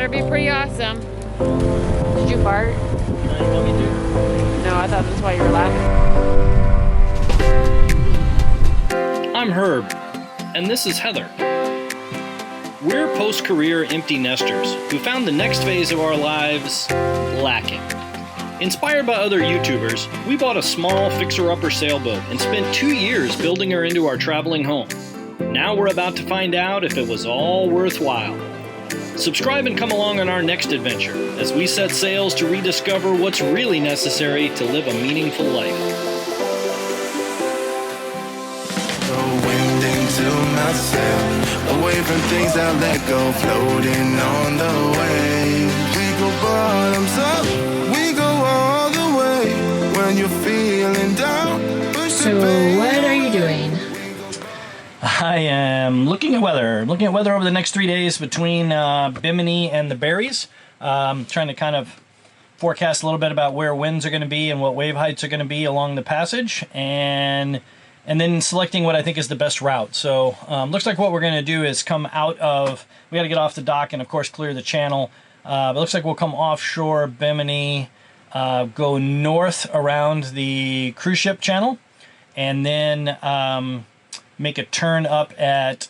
would be pretty awesome. Did you fart? No, I thought that's why you were laughing. I'm Herb, and this is Heather. We're post-career empty nesters who found the next phase of our lives lacking. Inspired by other YouTubers, we bought a small fixer-upper sailboat and spent 2 years building her into our traveling home. Now we're about to find out if it was all worthwhile. Subscribe and come along on our next adventure as we set sails to rediscover what's really necessary to live a meaningful life. Wind into myself, away from things I let go, floating on the waves. We go bottoms up, we go all the way. When you're feeling down, So what are you doing? I am looking at weather over the next 3 days between Bimini and the Berries. Trying to kind of forecast a little bit about where winds are going to be and what wave heights are going to be along the passage, and then selecting what I think is the best route. So looks like what we're going to do is come out of, we got to get off the dock and of course clear the channel. But it looks like we'll come offshore Bimini, go north around the cruise ship channel, and then make a turn up at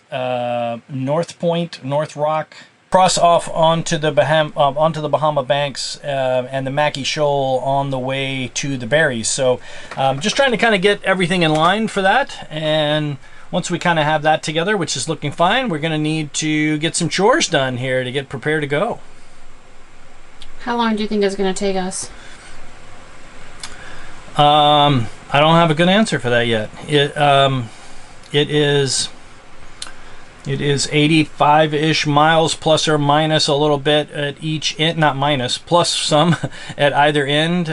North Point, North Rock, cross off onto the Bahama Banks and the Mackey Shoal on the way to the Berries. So just trying to kind of get everything in line for that. And once we kind of have that together, which is looking fine, we're going to need to get some chores done here to get prepared to go. How long do you think it's going to take us? I don't have a good answer for that yet. It is 85-ish miles plus or minus a little bit at each end, not minus, plus some at either end,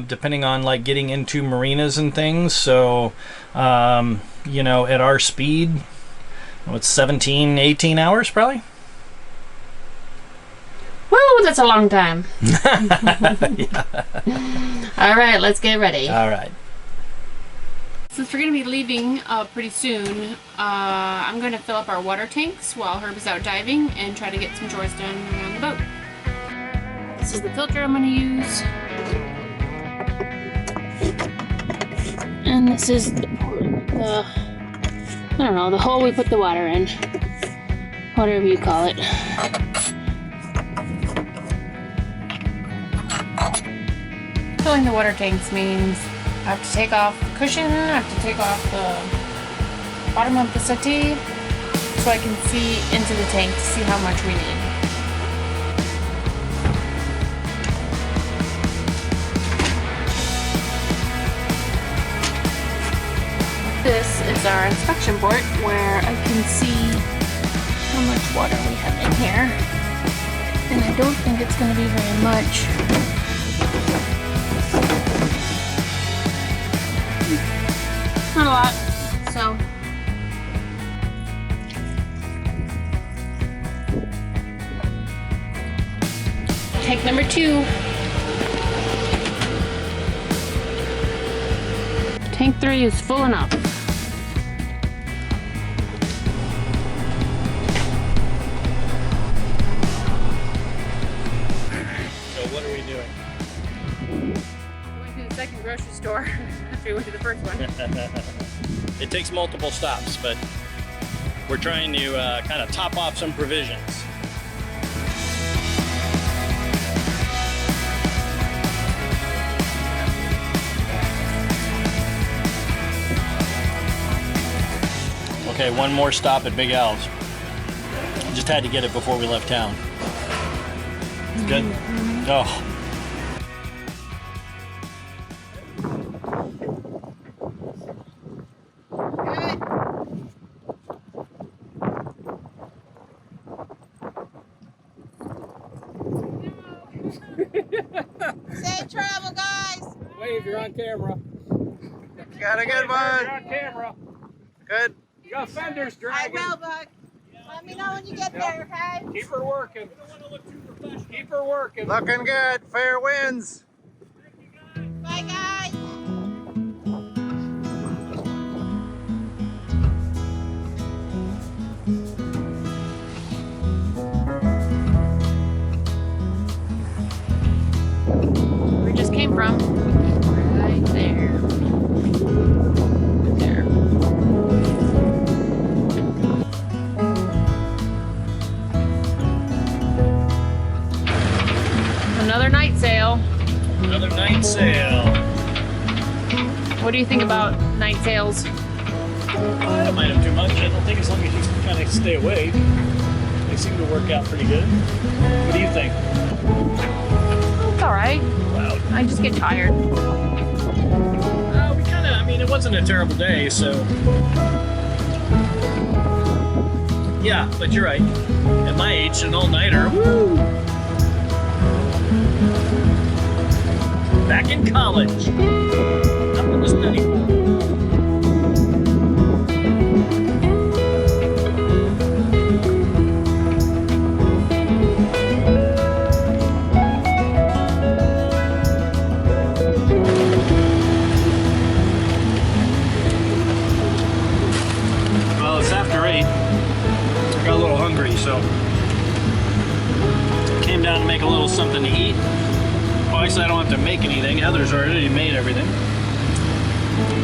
depending on like getting into marinas and things. So, you know, at our speed, it's 17, 18 hours probably. Woo, that's a long time. Yeah. All right, let's get ready. All right. Since we're going to be leaving pretty soon, I'm going to fill up our water tanks while Herb is out diving and try to get some chores done around the boat. This is the filter I'm going to use. And this is the I don't know, the hole we put the water in. Whatever you call it. Filling the water tanks means I have to take off the cushion, I have to take off the bottom of the settee so I can see into the tank to see how much we need. This is our inspection board where I can see how much water we have in here. And I don't think it's going to be very much. Not a lot, so tank number 2. Tank 3 is full enough. So what are we doing? We went to the second grocery store after we went to the first one. It takes multiple stops, but we're trying to kind of top off some provisions. Okay, one more stop at Big Al's. Just had to get it before we left town. Good? Oh. Safe travel, guys. Wave, you're on camera. Got a good You're one. on camera. Good. You got fenders I dragging. will, Buck. Let me know when you get there, okay? Keep her working. Keep her working. Looking good. Fair winds. Bye, guys. bottom. Right there. There. Another night sail. Another night sail. What do you think about night sails? I don't mind them too much. I don't think, as long as you kind of stay awake, they seem to work out pretty good. What do you think? It's all right. Wow. I just get tired. We kind of, I mean, it wasn't a terrible day, so. Yeah, but you're right. At my age, an all-nighter, woo! Back in college. Nothing was studying. Well, it's after 8. I got a little hungry, so came down to make a little something to eat. Well, actually, I don't have to make anything. Heather's already made everything.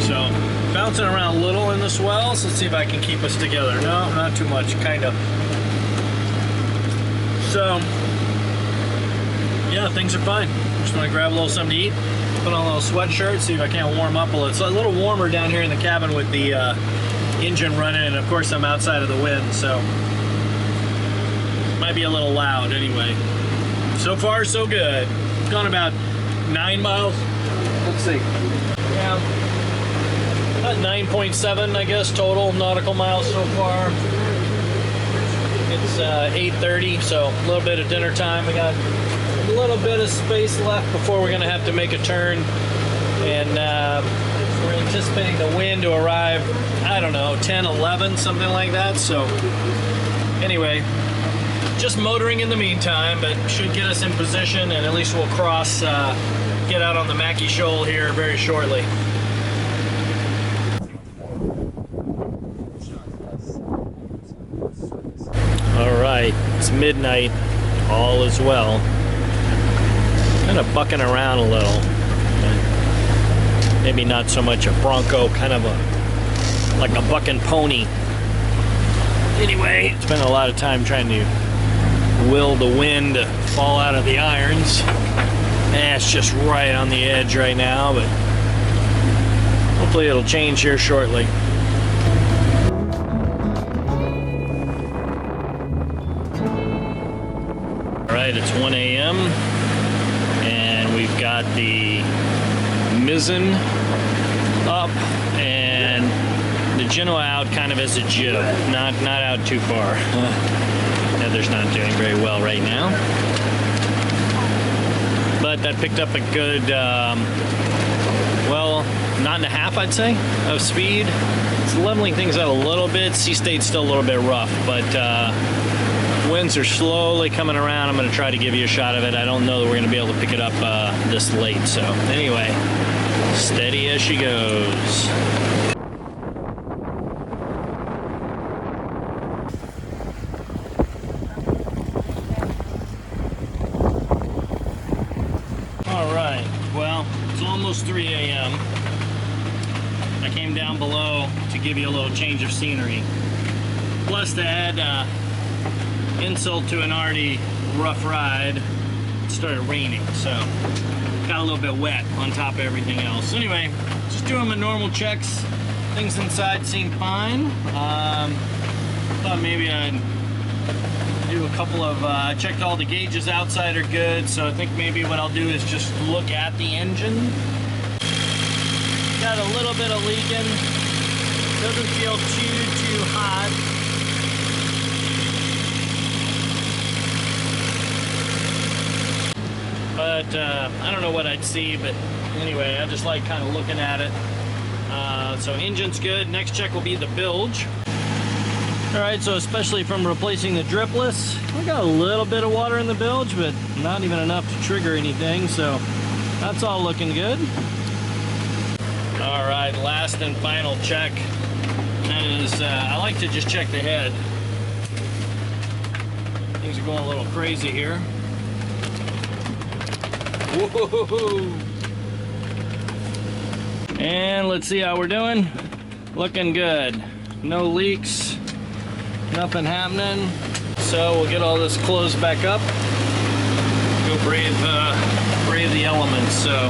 So, bouncing around a little in the swells. Let's see if I can keep us together. No, not too much, kind of. So, yeah, things are fine. Just want to grab a little something to eat. Put on a little sweatshirt, see if I can't warm up a little. It's a little warmer down here in the cabin with the engine running, and of course I'm outside of the wind, so might be a little loud anyway. So far, so good. Gone about 9 miles. Let's see. Yeah, about 9.7, I guess, total nautical miles so far. It's 8:30, so a little bit of dinner time. We got a little bit of space left before we're gonna have to make a turn, and we're anticipating the wind to arrive, I don't know, 10, 11, something like that. So anyway, just motoring in the meantime, but should get us in position, and at least we'll cross, get out on the Mackey Shoal here very shortly. All right, it's midnight, all is well. Kind of bucking around a little. Maybe not so much a bronco, kind of like a bucking pony. Anyway, spent a lot of time trying to will the wind to fall out of the irons. And it's just right on the edge right now, but hopefully it'll change here shortly. All right, it's 1 a.m. and we've got the mizzen up and the Genoa out kind of as a jib, not out too far. Heather's not doing very well right now, but that picked up a good, well, knot and a half, I'd say, of speed. It's leveling things out a little bit. Sea state's still a little bit rough, but winds are slowly coming around. I'm going to try to give you a shot of it. I don't know that we're going to be able to pick it up this late, so anyway, steady as she goes. All right, well, it's almost 3 a.m. I came down below to give you a little change of scenery. Plus to add insult to an already rough ride, it started raining, so got a little bit wet on top of everything else. Anyway, just doing my normal checks. Things inside seem fine. Thought maybe I'd do a couple of, checked all the gauges outside are good, so I think maybe what I'll do is just look at the engine. Got a little bit of leaking. Doesn't feel too hot. But I don't know what I'd see, but anyway, I just like kind of looking at it. So engine's good. Next check will be the bilge. All right, so especially from replacing the dripless, we got a little bit of water in the bilge, but not even enough to trigger anything, so that's all looking good. All right, last and final check. That is, I like to just check the head. Things are going a little crazy here. Whoa! And let's see how we're doing. Looking good. No leaks, nothing happening. So we'll get all this closed back up. Go brave the elements. So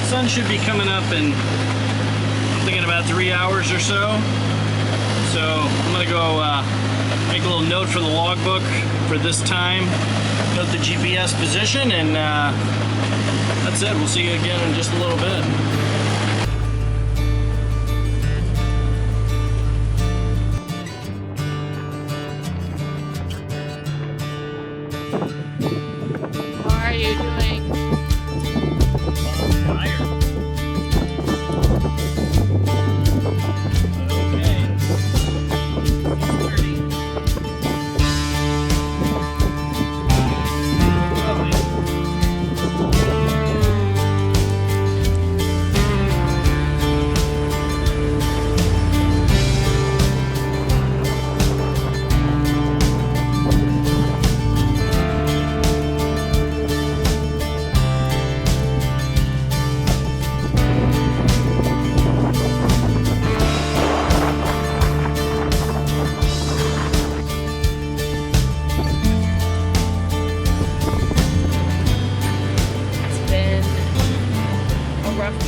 sun should be coming up in, I'm thinking about 3 hours or so. So I'm gonna go make a little note for the logbook for this time. Note the GPS position, and that's it. We'll see you again in just a little bit. How are you doing?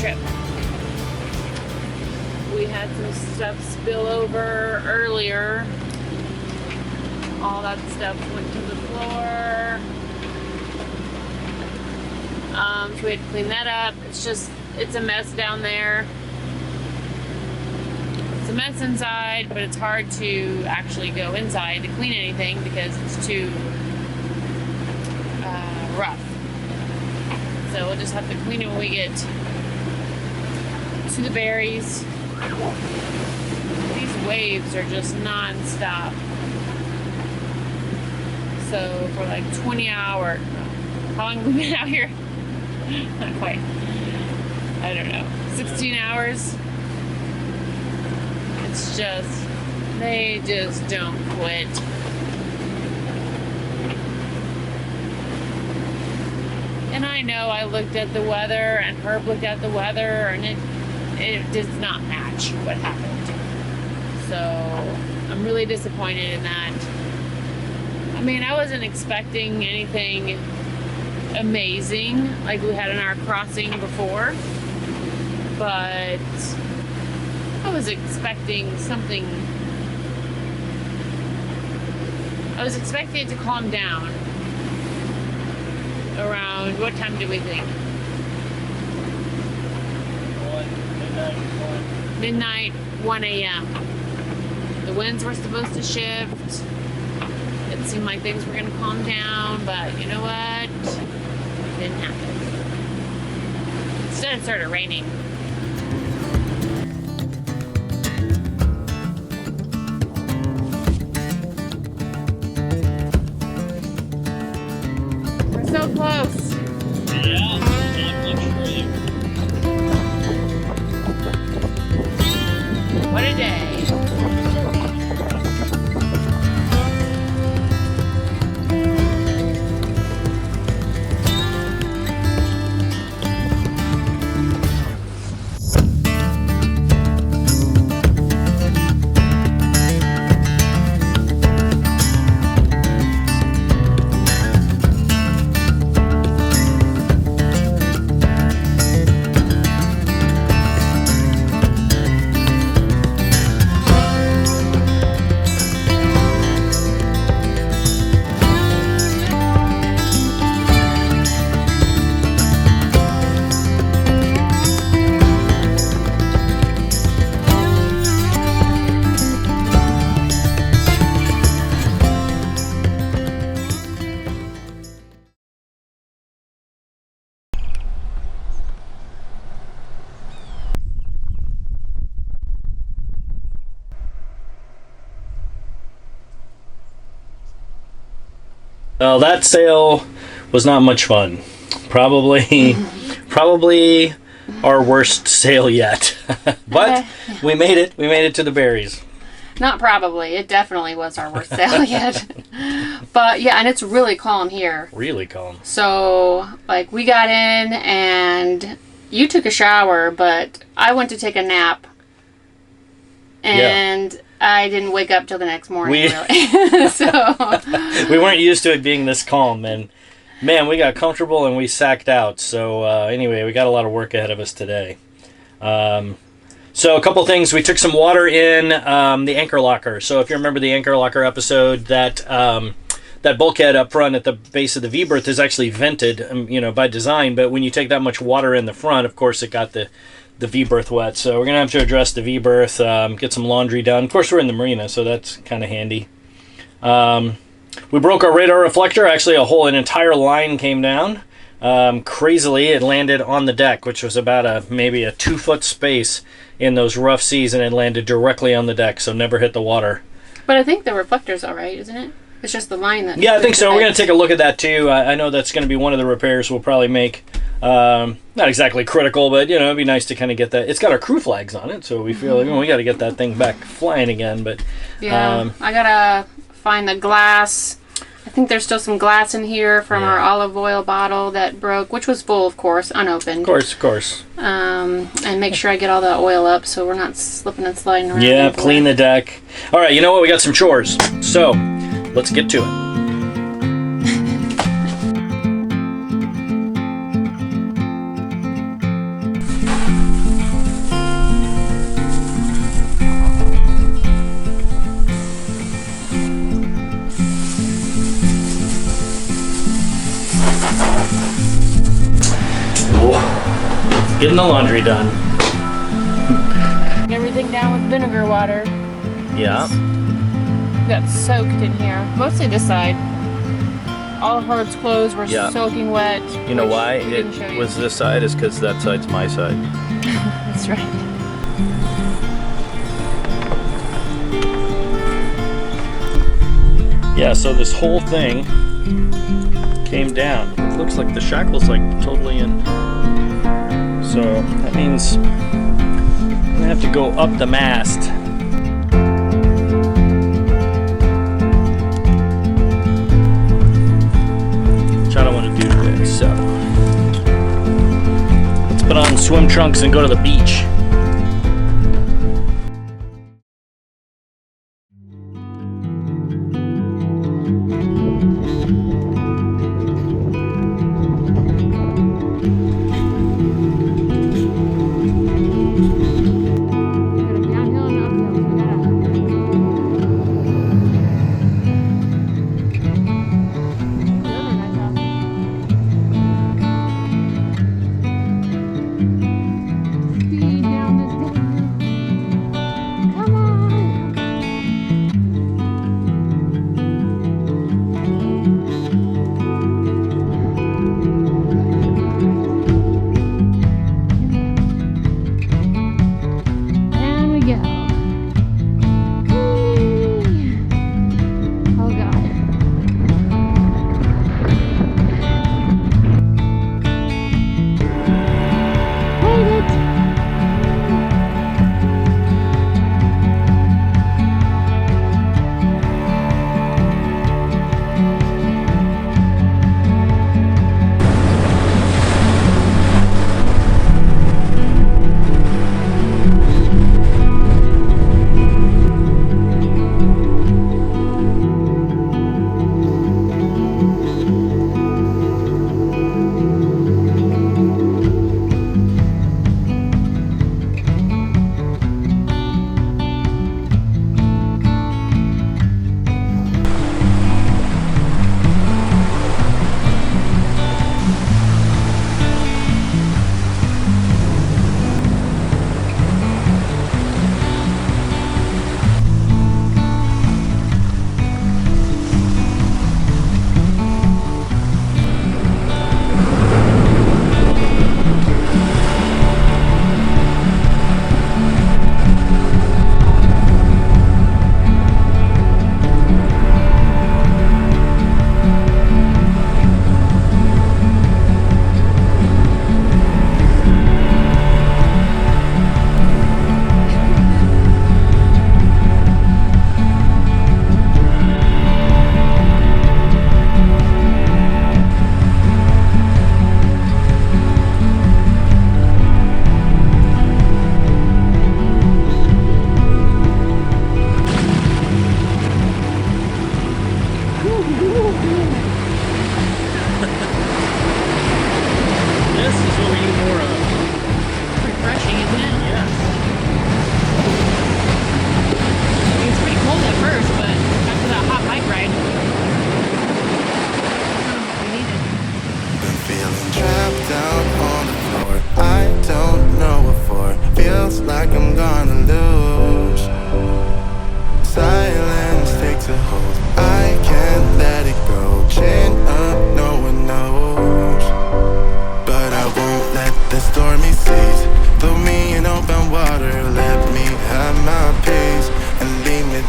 Trip. We had some stuff spill over earlier. All that stuff went to the floor. So we had to clean that up. It's a mess down there. It's a mess inside, but it's hard to actually go inside to clean anything because it's too rough. So we'll just have to clean it when we get to the berries. These waves are just non-stop. So for like 20 hours, how long have we been out here? Not quite. I don't know. 16 hours. It's just, they just don't quit. And I know I looked at the weather and Herb looked at the weather, and it does not match what happened. So I'm really disappointed in that. I mean, I wasn't expecting anything amazing like we had in our crossing before, but I was expecting something. I was expecting it to calm down around, what time do we think? Midnight, 1 a.m. The winds were supposed to shift. It seemed like things were going to calm down, but you know what? It didn't happen. Instead, it started raining. We're so close. Yeah, I'm sure you. What a day. Well, that sail was not much fun. Probably our worst sail yet. But we made it. We made it to the berries. Not probably. It definitely was our worst sail yet. But yeah, and it's really calm here. Really calm. So, like, we got in and you took a shower, but I went to take a nap. And I didn't wake up till the next morning, really. So we weren't used to it being this calm, and man, we got comfortable and we sacked out. So anyway, we got a lot of work ahead of us today. So a couple things. We took some water in the anchor locker. So if you remember the anchor locker episode, that bulkhead up front at the base of the V-berth is actually vented, by design. But when you take that much water in the front, of course, it got the V-berth wet. So we're going to have to address the V-berth, get some laundry done. Of course, we're in the marina, so that's kind of handy. We broke our radar reflector. Actually, an entire line came down. Crazily, it landed on the deck, which was about maybe a 2-foot space in those rough seas, and it landed directly on the deck, so never hit the water. But I think the reflector's all right, isn't it? It's just the line that... Yeah, I think so. We're going to take a look at that, too. I know that's going to be one of the repairs we'll probably make. Not exactly critical, but, it'd be nice to kind of get that. It's got our crew flags on it, so we feel like we got to get that thing back flying again. But yeah, I got to find the glass. I think there's still some glass in here from our olive oil bottle that broke, which was full, of course, unopened. Of course. And make sure I get all the oil up so we're not slipping and sliding around. Yeah, clean the deck. All right, you know what? We got some chores. So, let's get to it. Getting the laundry done. Everything down with vinegar water. Yeah. Got soaked in here. Mostly this side. All of Heard's clothes were soaking wet. You know why it was this side? Is because that side's my side. That's right. Yeah, so this whole thing came down. It looks like the shackle's like totally in. So that means I'm gonna have to go up the mast. Which I don't want to do today, so let's put on swim trunks and go to the beach.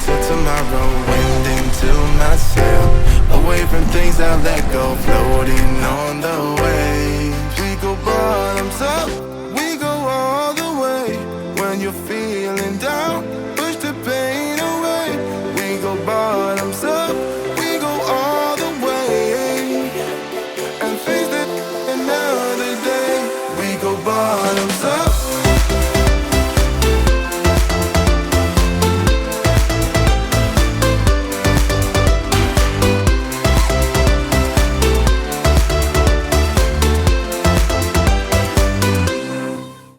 till tomorrow, wind into my sail, away from things I let go, floating on